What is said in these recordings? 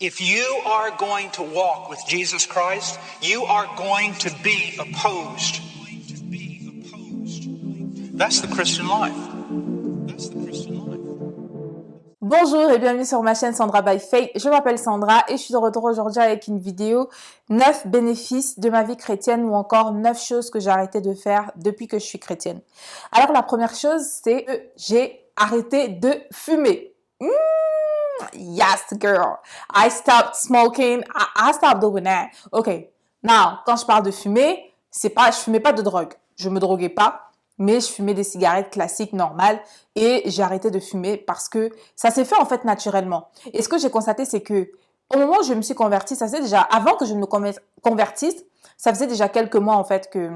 If you are going to walk with Jesus Christ, you are going to be opposed. That's the Christian life. Bonjour et bienvenue sur ma chaîne Sandra by Faith. Je m'appelle Sandra et je suis de retour aujourd'hui avec une vidéo 9 bénéfices de ma vie chrétienne ou encore 9 choses que j'ai arrêté de faire depuis que je suis chrétienne. Alors la première chose, c'est que j'ai arrêté de fumer. Yes, girl. I stopped smoking. I stopped doing that. Okay. Now, quand je parle de fumer, je fumais pas de drogue. Je me droguais pas, mais je fumais des cigarettes classiques normales et j'ai arrêté de fumer parce que ça s'est fait en fait naturellement. Et ce que j'ai constaté, c'est que au moment où je me suis convertie, ça faisait déjà, avant que je me convertisse, ça faisait déjà quelques mois en fait que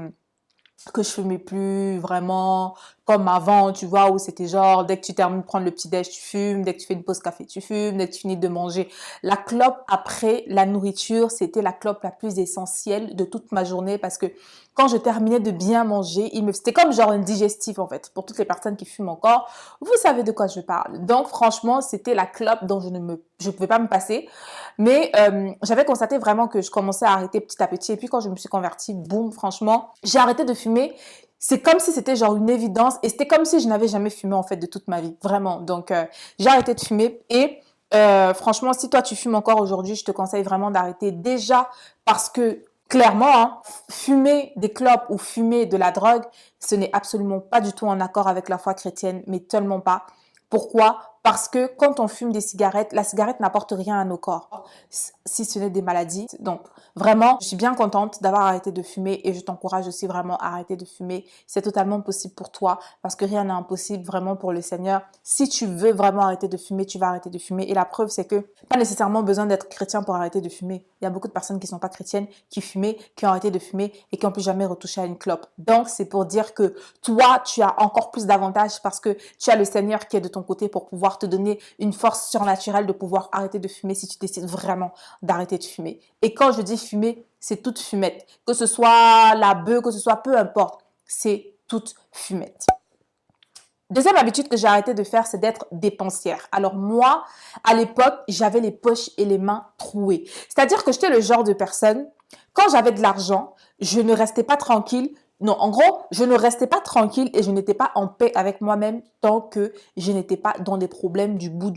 je fumais plus vraiment comme avant, tu vois, où c'était genre, dès que tu termines de prendre le petit-déj, tu fumes, dès que tu fais une pause café, tu fumes, dès que tu finis de manger. La clope après la nourriture, c'était la clope la plus essentielle de toute ma journée parce que quand je terminais de bien manger, c'était comme genre un digestif en fait. Pour toutes les personnes qui fument encore, vous savez de quoi je parle. Donc franchement, c'était la clope dont je ne pouvais pas me passer. Mais j'avais constaté vraiment que je commençais à arrêter petit à petit. Et puis quand je me suis convertie, boum, franchement, j'ai arrêté de fumer. C'est comme si c'était genre une évidence et c'était comme si je n'avais jamais fumé en fait de toute ma vie, vraiment. Donc j'ai arrêté de fumer et franchement, si toi tu fumes encore aujourd'hui, je te conseille vraiment d'arrêter déjà parce que clairement, hein, fumer des clopes ou fumer de la drogue, ce n'est absolument pas du tout en accord avec la foi chrétienne, mais tellement pas. Pourquoi? Parce que quand on fume des cigarettes, la cigarette n'apporte rien à nos corps, si ce n'est des maladies. Donc, vraiment, je suis bien contente d'avoir arrêté de fumer et je t'encourage aussi vraiment à arrêter de fumer. C'est totalement possible pour toi parce que rien n'est impossible vraiment pour le Seigneur. Si tu veux vraiment arrêter de fumer, tu vas arrêter de fumer. Et la preuve, c'est que pas nécessairement besoin d'être chrétien pour arrêter de fumer. Il y a beaucoup de personnes qui ne sont pas chrétiennes, qui fumaient, qui ont arrêté de fumer et qui n'ont plus jamais retouché à une clope. Donc, c'est pour dire que toi, tu as encore plus d'avantages parce que tu as le Seigneur qui est de ton côté pour pouvoir te donner une force surnaturelle de pouvoir arrêter de fumer si tu décides vraiment d'arrêter de fumer. Et quand je dis fumer, c'est toute fumette. Que ce soit la beuh, que ce soit peu importe, c'est toute fumette. Deuxième habitude que j'ai arrêté de faire, c'est d'être dépensière. Alors moi, à l'époque, j'avais les poches et les mains trouées. C'est-à-dire que j'étais le genre de personne, quand j'avais de l'argent, je ne restais pas tranquille. Non, en gros, je ne restais pas tranquille et je n'étais pas en paix avec moi-même tant que je n'étais pas dans des problèmes du bout,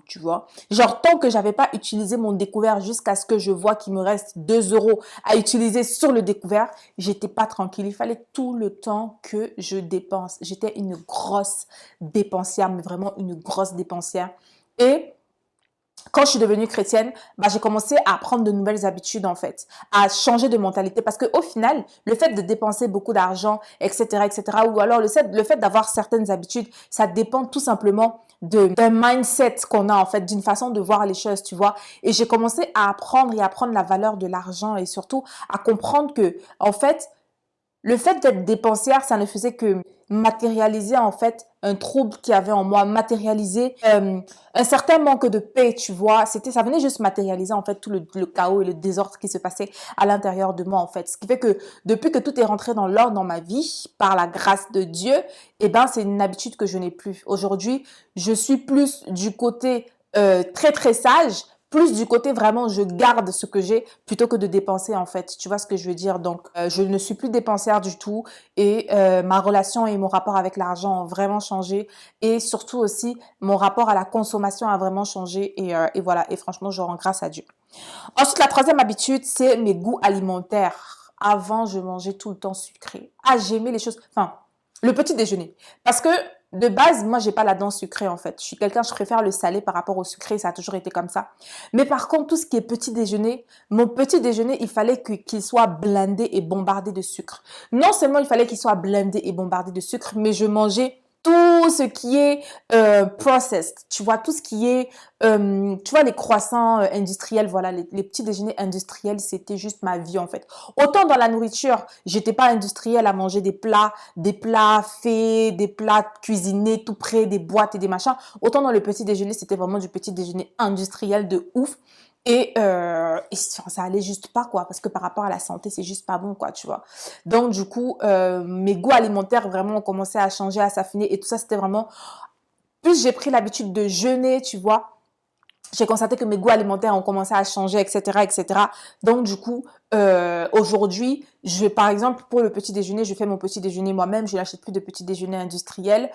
tu vois. Genre, tant que j'avais pas utilisé mon découvert jusqu'à ce que je vois qu'il me reste 2 euros à utiliser sur le découvert, j'étais pas tranquille. Il fallait tout le temps que je dépense. J'étais une grosse dépensière, mais vraiment une grosse dépensière. Et quand je suis devenue chrétienne, j'ai commencé à prendre de nouvelles habitudes en fait, à changer de mentalité parce qu'au final, le fait de dépenser beaucoup d'argent, etc., ou alors le fait d'avoir certaines habitudes, ça dépend tout simplement d'un mindset qu'on a en fait, d'une façon de voir les choses, tu vois. Et j'ai commencé à apprendre et à apprendre la valeur de l'argent et surtout à comprendre que en fait, le fait d'être dépensière, ça ne faisait que matérialiser en fait un trouble qu'il y avait en moi, matérialiser un certain manque de paix, tu vois. Ça venait juste matérialiser en fait tout le chaos et le désordre qui se passait à l'intérieur de moi en fait. Ce qui fait que depuis que tout est rentré dans l'ordre dans ma vie, par la grâce de Dieu, c'est une habitude que je n'ai plus. Aujourd'hui, je suis plus du côté très très sage, plus du côté vraiment je garde ce que j'ai plutôt que de dépenser en fait, tu vois ce que je veux dire. Donc je ne suis plus dépensière du tout et ma relation et mon rapport avec l'argent ont vraiment changé et surtout aussi mon rapport à la consommation a vraiment changé et voilà, et franchement je rends grâce à Dieu. Ensuite, la troisième habitude, c'est mes goûts alimentaires. Avant, je mangeais tout le temps sucré. Ah, j'aimais les choses, enfin, le petit déjeuner. Parce que de base, moi, j'ai pas la dent sucrée en fait. Je suis quelqu'un, je préfère le salé par rapport au sucré, ça a toujours été comme ça. Mais par contre, tout ce qui est petit déjeuner, mon petit déjeuner, il fallait qu'il soit blindé et bombardé de sucre. Non seulement il fallait qu'il soit blindé et bombardé de sucre, mais je mangeais tout ce qui est processed, tu vois, tout ce qui est, tu vois, les croissants industriels, voilà, les petits déjeuners industriels, c'était juste ma vie en fait. Autant dans la nourriture, j'étais pas industrielle à manger des plats faits, des plats cuisinés tout près, des boîtes et des machins. Autant dans le petit déjeuner, c'était vraiment du petit déjeuner industriel de ouf. Et ça allait juste pas quoi, parce que par rapport à la santé, c'est juste pas bon quoi, tu vois. Donc du coup, mes goûts alimentaires vraiment ont commencé à changer, à s'affiner et tout ça, c'était vraiment... Plus j'ai pris l'habitude de jeûner, tu vois, j'ai constaté que mes goûts alimentaires ont commencé à changer, etc., etc. Donc, du coup, aujourd'hui, par exemple, pour le petit déjeuner, je fais mon petit déjeuner moi-même. Je n'achète plus de petit déjeuner industriel,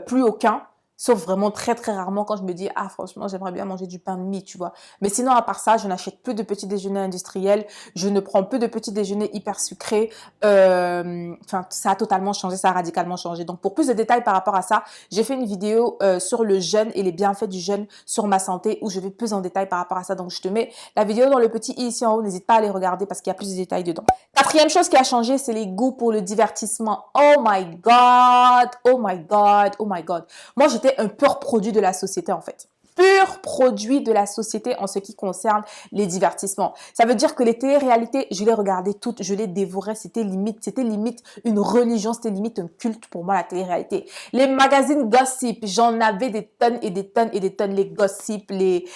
plus aucun. Sauf vraiment très, très rarement quand je me dis, ah, franchement, j'aimerais bien manger du pain de mie, tu vois. Mais sinon, à part ça, je n'achète plus de petit déjeuner industriel. Je ne prends plus de petit déjeuner hyper sucré. Enfin, ça a totalement changé, ça a radicalement changé. Donc, pour plus de détails par rapport à ça, j'ai fait une vidéo sur le jeûne et les bienfaits du jeûne sur ma santé où je vais plus en détail par rapport à ça. Donc, je te mets la vidéo dans le petit i ici en haut. N'hésite pas à aller regarder parce qu'il y a plus de détails dedans. Quatrième chose qui a changé, c'est les goûts pour le divertissement. Oh my God, oh my God, oh my God. Moi, j'étais un pur produit de la société en fait. Pur produit de la société en ce qui concerne les divertissements. Ça veut dire que les télé-réalités, je les regardais toutes, je les dévorais, c'était limite une religion, c'était limite un culte pour moi la télé-réalité. Les magazines gossip, j'en avais des tonnes et des tonnes et des tonnes, les gossips, les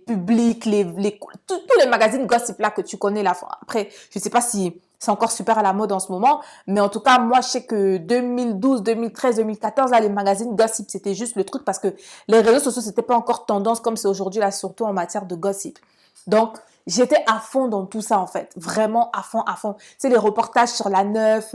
publics, tous les magazines gossip là que tu connais là. Après, je sais pas si c'est encore super à la mode en ce moment. Mais en tout cas, moi, je sais que 2012, 2013, 2014, là, les magazines gossip, c'était juste le truc parce que les réseaux sociaux, c'était pas encore tendance comme c'est aujourd'hui, là, surtout en matière de gossip. Donc, j'étais à fond dans tout ça, en fait. Vraiment à fond, à fond. Tu sais, les reportages sur la Neuf,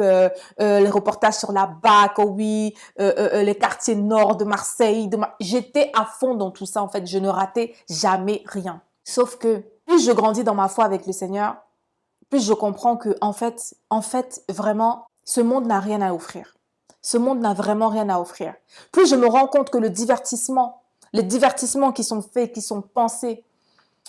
les reportages sur la BAC, oh oui, les quartiers nord de Marseille. J'étais à fond dans tout ça, en fait. Je ne ratais jamais rien. Sauf que, plus je grandis dans ma foi avec le Seigneur, plus je comprends que en fait, vraiment, ce monde n'a rien à offrir. Ce monde n'a vraiment rien à offrir. Plus je me rends compte que les divertissements qui sont faits, qui sont pensés,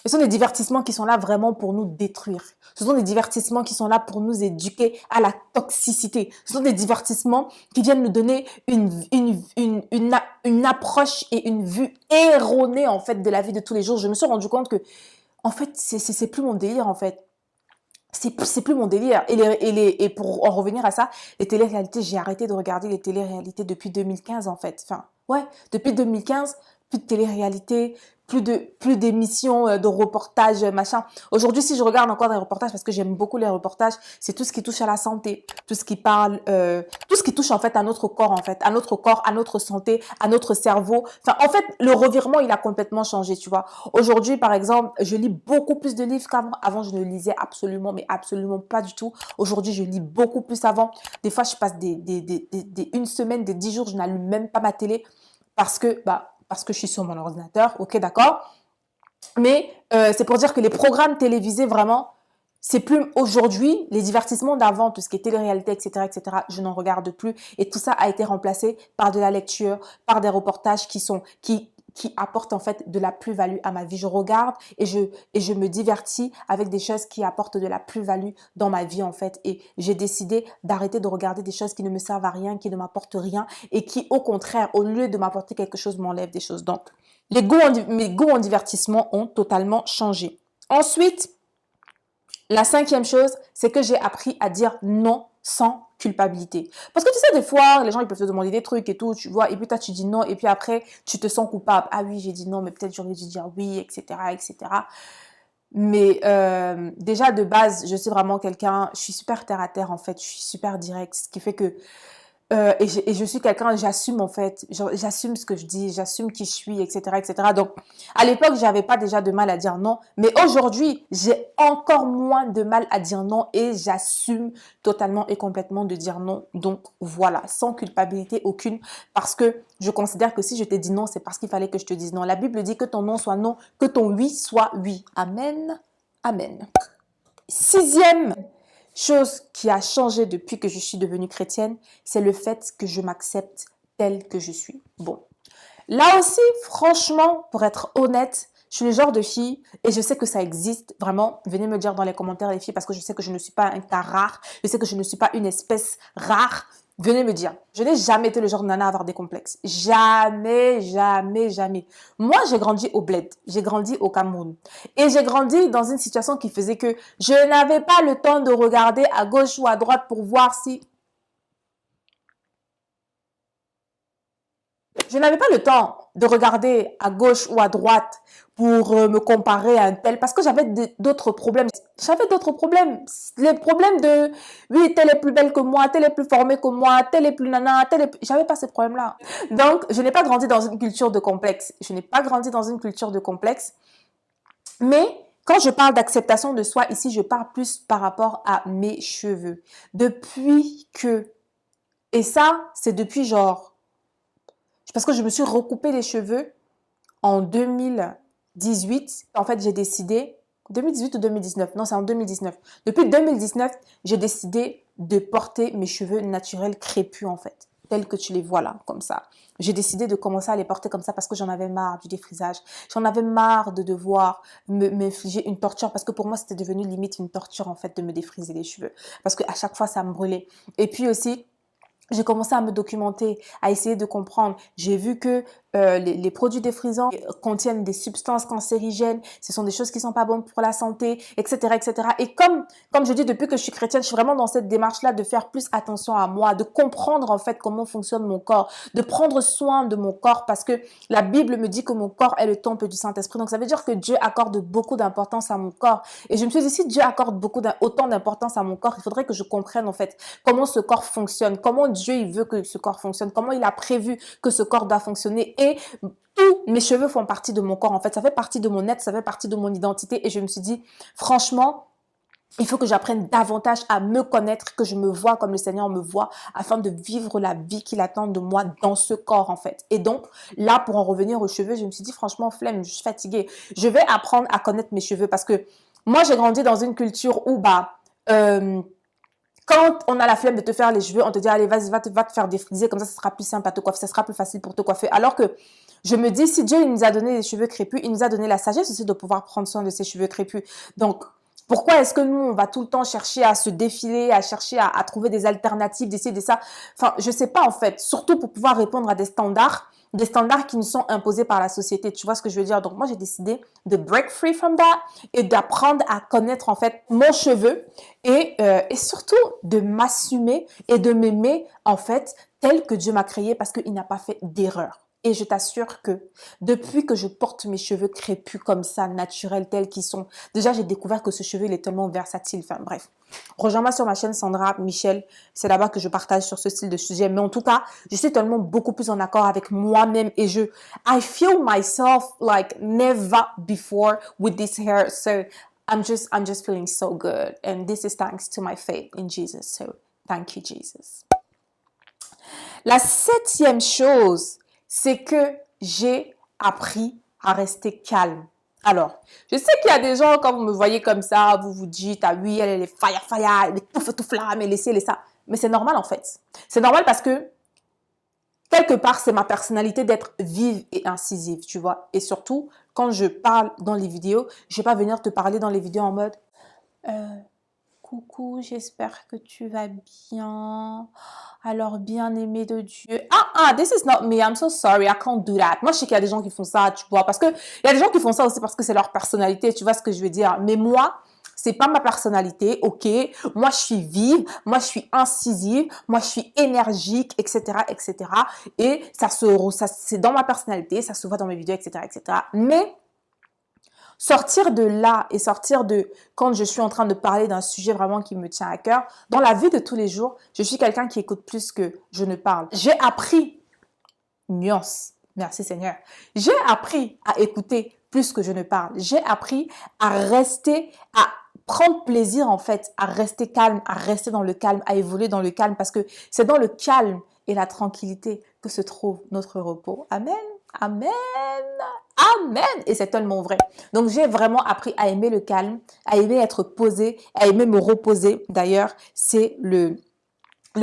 ce sont des divertissements qui sont là vraiment pour nous détruire. Ce sont des divertissements qui sont là pour nous éduquer à la toxicité. Ce sont des divertissements qui viennent nous donner une approche et une vue erronée en fait de la vie de tous les jours. Je me suis rendu compte que en fait, c'est plus mon délire en fait. C'est plus mon délire. Et pour en revenir à ça, les télé-réalités, j'ai arrêté de regarder les télé-réalités depuis 2015 en fait. Enfin, ouais, depuis 2015, plus de télé-réalité, plus d'émissions, de reportages, machin. Aujourd'hui, si je regarde encore des reportages, parce que j'aime beaucoup les reportages, c'est tout ce qui touche à la santé, tout ce qui parle, tout ce qui touche en fait à notre corps, en fait, à notre corps, à notre santé, à notre cerveau. Enfin, en fait, le revirement, il a complètement changé, tu vois. Aujourd'hui, par exemple, je lis beaucoup plus de livres qu'avant. Avant, je ne lisais absolument, mais absolument pas du tout. Aujourd'hui, je lis beaucoup plus avant. Des fois, je passe une semaine, des 10 jours, je n'allume même pas ma télé parce que je suis sur mon ordinateur, ok, d'accord. Mais c'est pour dire que les programmes télévisés, vraiment, c'est plus aujourd'hui, les divertissements d'avant, tout ce qui est télé-réalité, etc., etc., je n'en regarde plus. Et tout ça a été remplacé par de la lecture, par des reportages qui apportent en fait de la plus-value à ma vie. Je regarde et je me divertis avec des choses qui apportent de la plus-value dans ma vie en fait. Et j'ai décidé d'arrêter de regarder des choses qui ne me servent à rien, qui ne m'apportent rien et qui au contraire, au lieu de m'apporter quelque chose, m'enlèvent des choses. Donc, mes goûts en divertissement ont totalement changé. Ensuite, la cinquième chose, c'est que j'ai appris à dire non sans culpabilité. Parce que tu sais, des fois, les gens, ils peuvent te demander des trucs et tout, tu vois, et puis toi, tu dis non, et puis après, tu te sens coupable. Ah oui, j'ai dit non, mais peut-être j'aurais dû dire oui, etc., etc. Mais déjà, de base, je suis vraiment quelqu'un, je suis super terre à terre, en fait, je suis super directe, ce qui fait que et je suis quelqu'un, j'assume en fait, j'assume ce que je dis, j'assume qui je suis, etc., etc. Donc, à l'époque, j'avais pas déjà de mal à dire non, mais aujourd'hui, j'ai encore moins de mal à dire non et j'assume totalement et complètement de dire non. Donc, voilà, sans culpabilité aucune, parce que je considère que si je t'ai dit non, c'est parce qu'il fallait que je te dise non. La Bible dit que ton non soit non, que ton oui soit oui. Amen. Amen. Sixième chose qui a changé depuis que je suis devenue chrétienne, c'est le fait que je m'accepte telle que je suis. Bon, là aussi, franchement, pour être honnête, je suis le genre de fille, et je sais que ça existe, vraiment, venez me dire dans les commentaires les filles, parce que je sais que je ne suis pas un cas rare, je sais que je ne suis pas une espèce rare, venez me dire. Je n'ai jamais été le genre de nana à avoir des complexes. Jamais, jamais, jamais. Moi, j'ai grandi au bled, j'ai grandi au Cameroun, et j'ai grandi dans une situation qui faisait que je n'avais pas le temps de regarder à gauche ou à droite pour voir si... Je n'avais pas le temps de regarder à gauche ou à droite pour me comparer à un tel parce que j'avais d'autres problèmes. J'avais d'autres problèmes. Les problèmes de, oui, telle est plus belle que moi, telle est plus formée que moi, telle est plus nana, telle est plus... J'avais pas ces problèmes-là. Donc, je n'ai pas grandi dans une culture de complexe. Je n'ai pas grandi dans une culture de complexe. Mais quand je parle d'acceptation de soi, ici, je parle plus par rapport à mes cheveux. Depuis que... Et ça, c'est depuis genre... Parce que je me suis recoupé les cheveux en 2018. En fait, j'ai décidé, 2018 ou 2019, non, c'est en 2019. Depuis 2019, j'ai décidé de porter mes cheveux naturels crépus, en fait, tels que tu les vois là, comme ça. J'ai décidé de commencer à les porter comme ça parce que j'en avais marre du défrisage. J'en avais marre de devoir m'infliger une torture parce que pour moi, c'était devenu limite une torture, en fait, de me défriser les cheveux. Parce qu'à chaque fois, ça me brûlait. Et puis aussi, j'ai commencé à me documenter, à essayer de comprendre. J'ai vu que les produits défrisants contiennent des substances cancérigènes. Ce sont des choses qui sont pas bonnes pour la santé, etc., etc. Et comme je dis, depuis que je suis chrétienne, je suis vraiment dans cette démarche-là de faire plus attention à moi, de comprendre en fait comment fonctionne mon corps, de prendre soin de mon corps parce que la Bible me dit que mon corps est le temple du Saint-Esprit. Donc ça veut dire que Dieu accorde beaucoup d'importance à mon corps. Et je me suis dit, si Dieu accorde autant d'importance à mon corps, il faudrait que je comprenne en fait comment ce corps fonctionne, comment Dieu il veut que ce corps fonctionne, comment il a prévu que ce corps doit fonctionner. Et tous mes cheveux font partie de mon corps, en fait. Ça fait partie de mon être, ça fait partie de mon identité. Et je me suis dit, franchement, il faut que j'apprenne davantage à me connaître, que je me vois comme le Seigneur me voit, afin de vivre la vie qu'il attend de moi dans ce corps, en fait. Et donc, là, pour en revenir aux cheveux, je me suis dit, franchement, flemme, je suis fatiguée. Je vais apprendre à connaître mes cheveux parce que moi, j'ai grandi dans une culture où, quand on a la flemme de te faire les cheveux, on te dit, allez, vas-y, va te faire défriser, comme ça sera plus simple à te coiffer, ça sera plus facile pour te coiffer. Alors que je me dis, si Dieu il nous a donné les cheveux crépus, il nous a donné la sagesse aussi de pouvoir prendre soin de ses cheveux crépus. Donc, pourquoi est-ce que nous, on va tout le temps chercher à se défiler, à chercher à trouver des alternatives, d'essayer de ça? Enfin, je sais pas en fait, surtout pour pouvoir répondre à des standards qui nous sont imposés par la société. Tu vois ce que je veux dire? Donc, moi, j'ai décidé de break free from that et d'apprendre à connaître en fait mon cheveu et surtout de m'assumer et de m'aimer en fait tel que Dieu m'a créé parce qu'il n'a pas fait d'erreur. Et je t'assure que depuis que je porte mes cheveux crépus comme ça, naturels tels qu'ils sont, déjà j'ai découvert que ce cheveu il est tellement versatile. Enfin bref, rejoins-moi sur ma chaîne Sandra Michel, c'est là-bas que je partage sur ce style de sujet. Mais en tout cas, je suis tellement beaucoup plus en accord avec moi-même et I feel myself like never before with this hair. So I'm just feeling so good. And this is thanks to my faith in Jesus. So thank you, Jesus. La 7e chose, c'est que j'ai appris à rester calme. Alors, je sais qu'il y a des gens, quand vous me voyez comme ça, vous vous dites, ah oui, elle est fire, elle est tout flamme, elle est ça. Mais c'est normal en fait. C'est normal parce que, quelque part, c'est ma personnalité d'être vive et incisive, tu vois. Et surtout, quand je parle dans les vidéos, je ne vais pas venir te parler dans les vidéos en mode coucou, j'espère que tu vas bien. Alors, bien-aimé de Dieu. This is not me. I'm so sorry. I can't do that. Moi, je sais qu'il y a des gens qui font ça, tu vois. Parce que il y a des gens qui font ça aussi parce que c'est leur personnalité. Tu vois ce que je veux dire? Mais moi, c'est pas ma personnalité, ok? Moi, je suis vive. Moi, je suis incisive. Moi, je suis énergique, etc., etc. Et ça c'est dans ma personnalité. Ça se voit dans mes vidéos, etc., etc. Mais sortir de là et sortir de quand je suis en train de parler d'un sujet vraiment qui me tient à cœur, dans la vie de tous les jours, je suis quelqu'un qui écoute plus que je ne parle. J'ai appris, nuance, merci Seigneur, j'ai appris à écouter plus que je ne parle. J'ai appris à rester, à prendre plaisir en fait, à rester calme, à rester dans le calme, à évoluer dans le calme parce que c'est dans le calme et la tranquillité que se trouve notre repos. Amen. Amen. Amen. Et c'est tellement vrai. Donc, j'ai vraiment appris à aimer le calme, à aimer être posé, à aimer me reposer. D'ailleurs, c'est le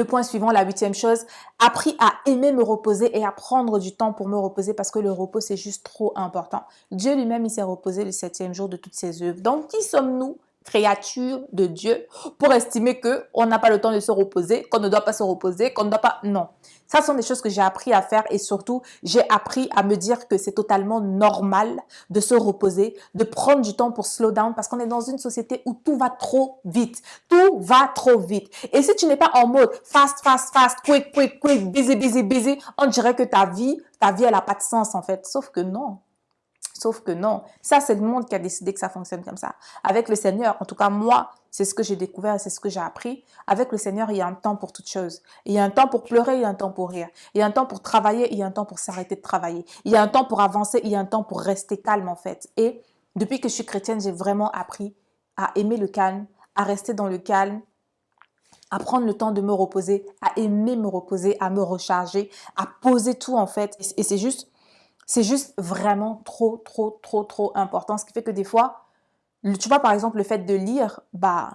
point suivant, la 8e chose. Appris à aimer me reposer et à prendre du temps pour me reposer parce que le repos, c'est juste trop important. Dieu lui-même, il s'est reposé le 7e jour de toutes ses œuvres. Donc, qui sommes-nous créature de Dieu pour estimer qu'on n'a pas le temps de se reposer, qu'on ne doit pas se reposer, qu'on ne doit pas... Non. Ça sont des choses que j'ai appris à faire et surtout, j'ai appris à me dire que c'est totalement normal de se reposer, de prendre du temps pour slow down parce qu'on est dans une société où tout va trop vite. Tout va trop vite. Et si tu n'es pas en mode fast, fast, fast, quick, quick, quick, busy, busy, busy, on dirait que ta vie, elle n'a pas de sens en fait. Sauf que non. Sauf que non, ça c'est le monde qui a décidé que ça fonctionne comme ça. Avec le Seigneur, en tout cas moi, c'est ce que j'ai découvert et c'est ce que j'ai appris. Avec le Seigneur, il y a un temps pour toutes choses. Il y a un temps pour pleurer, il y a un temps pour rire. Il y a un temps pour travailler, il y a un temps pour s'arrêter de travailler. Il y a un temps pour avancer, il y a un temps pour rester calme en fait. Et depuis que je suis chrétienne, j'ai vraiment appris à aimer le calme, à rester dans le calme, à prendre le temps de me reposer, à aimer me reposer, à me recharger, à poser tout en fait. Et c'est juste vraiment trop, trop, trop, trop important. Ce qui fait que des fois, tu vois, par exemple, le fait de lire, bah,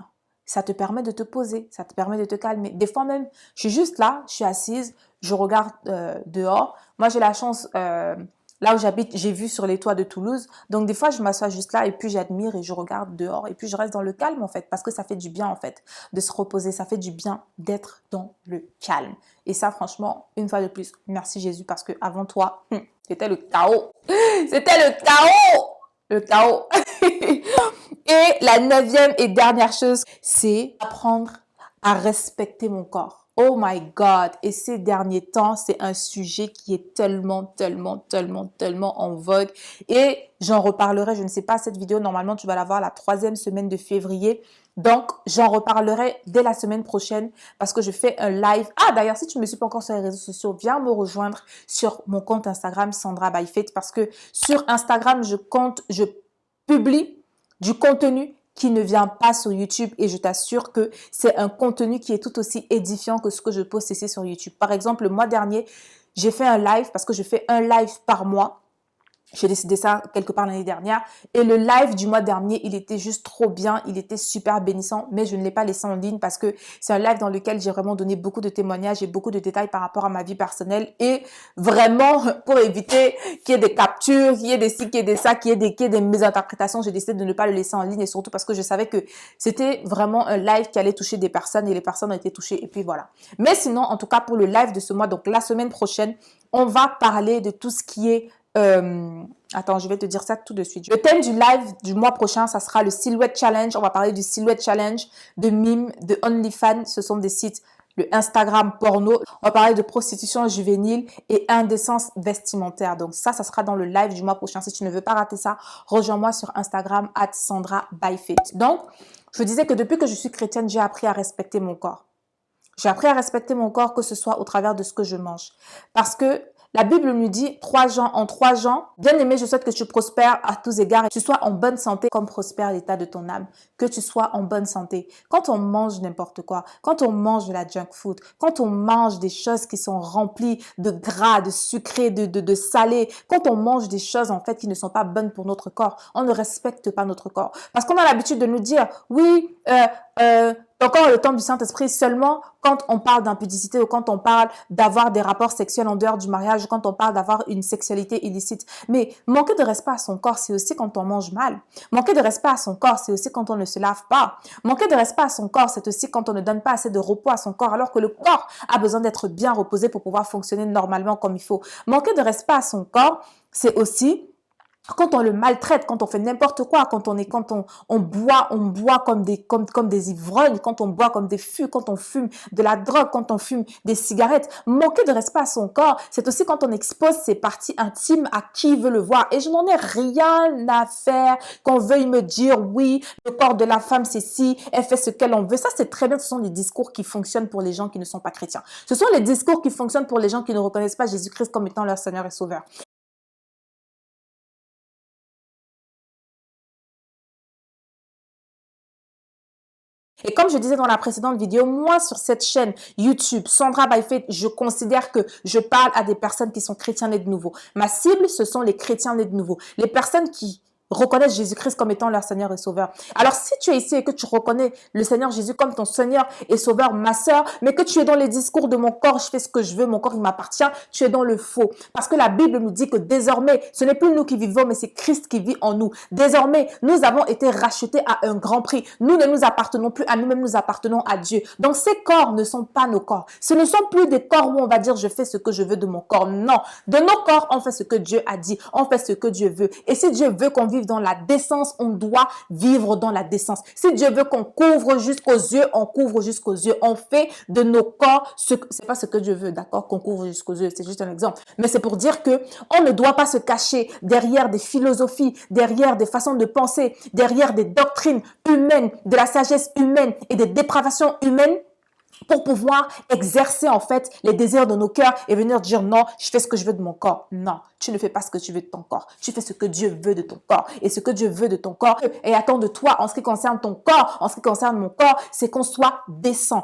ça te permet de te poser, ça te permet de te calmer. Des fois même, je suis juste là, je suis assise, je regarde dehors. Moi, j'ai la chance, là où j'habite, j'ai vu sur les toits de Toulouse. Donc, des fois, je m'assois juste là et puis j'admire et je regarde dehors. Et puis, je reste dans le calme, en fait, parce que ça fait du bien, en fait, de se reposer. Ça fait du bien d'être dans le calme. Et ça, franchement, une fois de plus, merci Jésus, parce que avant toi, c'était le chaos. C'était le chaos. Le chaos. Et la 9e et dernière chose, c'est apprendre à respecter mon corps. Oh my God! Et ces derniers temps, c'est un sujet qui est tellement, tellement, tellement, tellement en vogue. Et j'en reparlerai, je ne sais pas, cette vidéo, normalement, tu vas la voir la 3e semaine de février. Donc, j'en reparlerai dès la semaine prochaine parce que je fais un live. Ah, d'ailleurs, si tu ne me suis pas encore sur les réseaux sociaux, viens me rejoindre sur mon compte Instagram, Sandra by Faith, parce que sur Instagram, je publie du contenu qui ne vient pas sur YouTube et je t'assure que c'est un contenu qui est tout aussi édifiant que ce que je poste ici sur YouTube. Par exemple, le mois dernier, j'ai fait un live parce que je fais un live par mois. J'ai décidé ça quelque part l'année dernière. Et le live du mois dernier, il était juste trop bien. Il était super bénissant, mais je ne l'ai pas laissé en ligne parce que c'est un live dans lequel j'ai vraiment donné beaucoup de témoignages et beaucoup de détails par rapport à ma vie personnelle. Et vraiment, pour éviter qu'il y ait des captures, qu'il y ait des ci, qu'il y ait des ça, qu'il y ait des mésinterprétations, j'ai décidé de ne pas le laisser en ligne et surtout parce que je savais que c'était vraiment un live qui allait toucher des personnes et les personnes ont été touchées. Et puis voilà. Mais sinon, en tout cas, pour le live de ce mois, donc la semaine prochaine, on va parler de tout ce qui est attends, je vais te dire ça tout de suite. Le thème du live du mois prochain, ça sera le Silhouette Challenge. On va parler du Silhouette Challenge, de Mime, de OnlyFans. Ce sont des sites, le Instagram porno. On va parler de prostitution juvénile et indécence vestimentaire. Donc ça sera dans le live du mois prochain. Si tu ne veux pas rater ça, rejoins-moi sur Instagram @SandraByFaith. Donc, je disais que depuis que je suis chrétienne, j'ai appris à respecter mon corps. J'ai appris à respecter mon corps, que ce soit au travers de ce que je mange. Parce que la Bible nous dit, en 3 Jean, bien aimé, je souhaite que tu prospères à tous égards et que tu sois en bonne santé comme prospère l'état de ton âme. Que tu sois en bonne santé. Quand on mange n'importe quoi, quand on mange de la junk food, quand on mange des choses qui sont remplies de gras, de sucré, de salé, quand on mange des choses en fait qui ne sont pas bonnes pour notre corps, on ne respecte pas notre corps. Parce qu'on a l'habitude de nous dire, oui, encore le temps du Saint-Esprit seulement quand on parle d'impudicité ou quand on parle d'avoir des rapports sexuels en dehors du mariage ou quand on parle d'avoir une sexualité illicite. Mais manquer de respect à son corps, c'est aussi quand on mange mal. Manquer de respect à son corps, c'est aussi quand on ne se lave pas. Manquer de respect à son corps, c'est aussi quand on ne donne pas assez de repos à son corps alors que le corps a besoin d'être bien reposé pour pouvoir fonctionner normalement comme il faut. Manquer de respect à son corps, c'est aussi quand on le maltraite, quand on fait n'importe quoi, quand on boit comme des ivrognes, quand on boit comme des fûts, quand on fume de la drogue, quand on fume des cigarettes. Manquer de respect à son corps, c'est aussi quand on expose ses parties intimes à qui veut le voir. Et je n'en ai rien à faire qu'on veuille me dire, oui, le corps de la femme, c'est si, elle fait ce qu'elle en veut. Ça, c'est très bien. Ce sont des discours qui fonctionnent pour les gens qui ne sont pas chrétiens. Ce sont les discours qui fonctionnent pour les gens qui ne reconnaissent pas Jésus-Christ comme étant leur Seigneur et Sauveur. Et comme je disais dans la précédente vidéo, moi sur cette chaîne YouTube, Sandra by Faith, je considère que je parle à des personnes qui sont chrétiens nés de nouveau. Ma cible, ce sont les chrétiens nés de nouveau. Les personnes qui reconnaissent Jésus-Christ comme étant leur Seigneur et Sauveur. Alors, si tu es ici et que tu reconnais le Seigneur Jésus comme ton Seigneur et Sauveur, ma sœur, mais que tu es dans les discours de mon corps, je fais ce que je veux, mon corps, il m'appartient, tu es dans le faux. Parce que la Bible nous dit que désormais, ce n'est plus nous qui vivons, mais c'est Christ qui vit en nous. Désormais, nous avons été rachetés à un grand prix. Nous ne nous appartenons plus à nous-mêmes, nous appartenons à Dieu. Donc, ces corps ne sont pas nos corps. Ce ne sont plus des corps où on va dire, je fais ce que je veux de mon corps. Non. De nos corps, on fait ce que Dieu a dit. On fait ce que Dieu veut. Et si Dieu veut qu'on vive dans la décence, on doit vivre dans la décence. Si Dieu veut qu'on couvre jusqu'aux yeux, on couvre jusqu'aux yeux. On fait de nos corps c'est pas ce que Dieu veut, d'accord, qu'on couvre jusqu'aux yeux. C'est juste un exemple. Mais c'est pour dire que on ne doit pas se cacher derrière des philosophies, derrière des façons de penser, derrière des doctrines humaines, de la sagesse humaine et des dépravations humaines pour pouvoir exercer en fait les désirs de nos cœurs et venir dire non, je fais ce que je veux de mon corps. Non, tu ne fais pas ce que tu veux de ton corps. Tu fais ce que Dieu veut de ton corps. Et ce que Dieu veut de ton corps et attend de toi en ce qui concerne ton corps, en ce qui concerne mon corps, c'est qu'on soit décent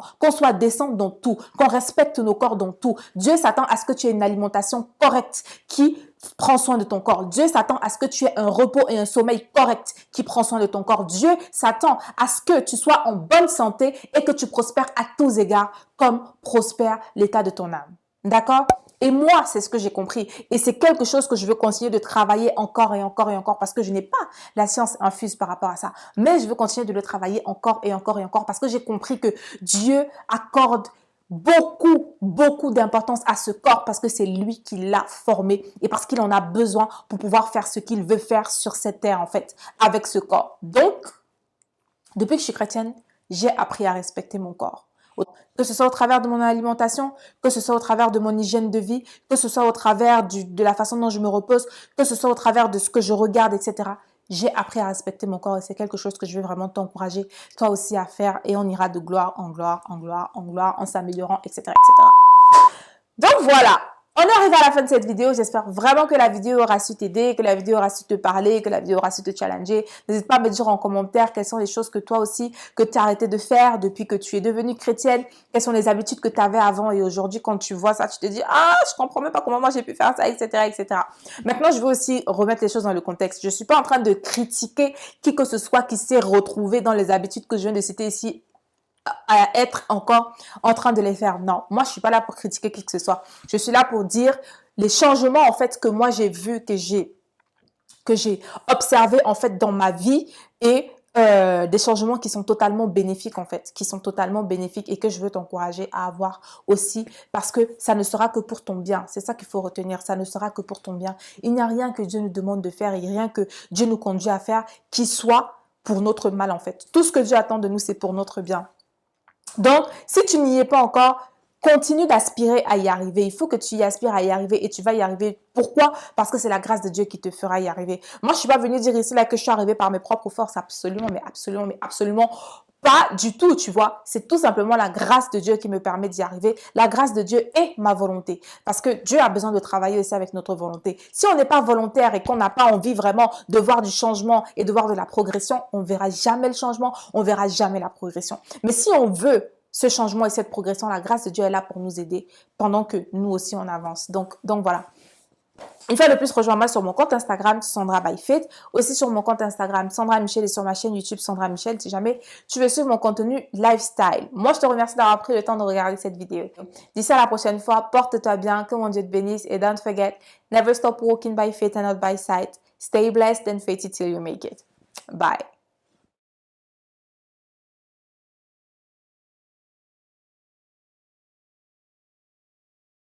dans tout, qu'on respecte nos corps dans tout. Dieu s'attend à ce que tu aies une alimentation correcte qui prend soin de ton corps. Dieu s'attend à ce que tu aies un repos et un sommeil correct qui prend soin de ton corps. Dieu s'attend à ce que tu sois en bonne santé et que tu prospères à tous égards comme prospère l'état de ton âme. D'accord? Et moi, c'est ce que j'ai compris. Et c'est quelque chose que je veux continuer de travailler encore et encore et encore parce que je n'ai pas la science infuse par rapport à ça. Mais je veux continuer de le travailler encore et encore et encore parce que j'ai compris que Dieu accorde beaucoup d'importance à ce corps parce que c'est lui qui l'a formé et parce qu'il en a besoin pour pouvoir faire ce qu'il veut faire sur cette terre en fait avec ce corps. Donc, depuis que je suis chrétienne, j'ai appris à respecter mon corps. Que ce soit au travers de mon alimentation, que ce soit au travers de mon hygiène de vie, que ce soit au travers de la façon dont je me repose, que ce soit au travers de ce que je regarde, etc. J'ai appris à respecter mon corps et c'est quelque chose que je vais vraiment t'encourager, toi aussi, à faire et on ira de gloire en gloire, en gloire, en gloire, en s'améliorant, etc., etc. Donc voilà, on est arrivé à la fin de cette vidéo. J'espère vraiment que la vidéo aura su t'aider, que la vidéo aura su te parler, que la vidéo aura su te challenger. N'hésite pas à me dire en commentaire quelles sont les choses que toi aussi, que tu as arrêté de faire depuis que tu es devenue chrétienne. Quelles sont les habitudes que tu avais avant et aujourd'hui, quand tu vois ça, tu te dis « Ah, je comprends même pas comment moi j'ai pu faire ça, etc. etc. » Maintenant, je veux aussi remettre les choses dans le contexte. Je suis pas en train de critiquer qui que ce soit qui s'est retrouvé dans les habitudes que je viens de citer ici à être encore en train de les faire. Non, moi, je suis pas là pour critiquer qui que ce soit. Je suis là pour dire les changements, en fait, que moi, j'ai vu, que j'ai observé, en fait, dans ma vie et des changements qui sont totalement bénéfiques, en fait, qui sont totalement bénéfiques et que je veux t'encourager à avoir aussi parce que ça ne sera que pour ton bien. C'est ça qu'il faut retenir. Ça ne sera que pour ton bien. Il n'y a rien que Dieu nous demande de faire et rien que Dieu nous conduit à faire qui soit pour notre mal, en fait. Tout ce que Dieu attend de nous, c'est pour notre bien. Donc, si tu n'y es pas encore, continue d'aspirer à y arriver. Il faut que tu y aspires à y arriver et tu vas y arriver. Pourquoi? Parce que c'est la grâce de Dieu qui te fera y arriver. Moi, je ne suis pas venue dire ici là que je suis arrivée par mes propres forces. Absolument, mais absolument pas du tout, tu vois. C'est tout simplement la grâce de Dieu qui me permet d'y arriver. La grâce de Dieu est ma volonté. Parce que Dieu a besoin de travailler aussi avec notre volonté. Si on n'est pas volontaire et qu'on n'a pas envie vraiment de voir du changement et de voir de la progression, on ne verra jamais le changement, on ne verra jamais la progression. Mais si on veut ce changement et cette progression, la grâce de Dieu est là pour nous aider pendant que nous aussi on avance. Donc voilà. Une fois de plus, rejoins-moi sur mon compte Instagram Sandra by Faith, aussi sur mon compte Instagram Sandra Michel et sur ma chaîne YouTube Sandra Michel si jamais tu veux suivre mon contenu lifestyle. Moi, je te remercie d'avoir pris le temps de regarder cette vidéo. D'ici à la prochaine fois, porte-toi bien, que mon Dieu te bénisse et don't forget, never stop walking by faith and not by sight. Stay blessed and faith it till you make it. Bye.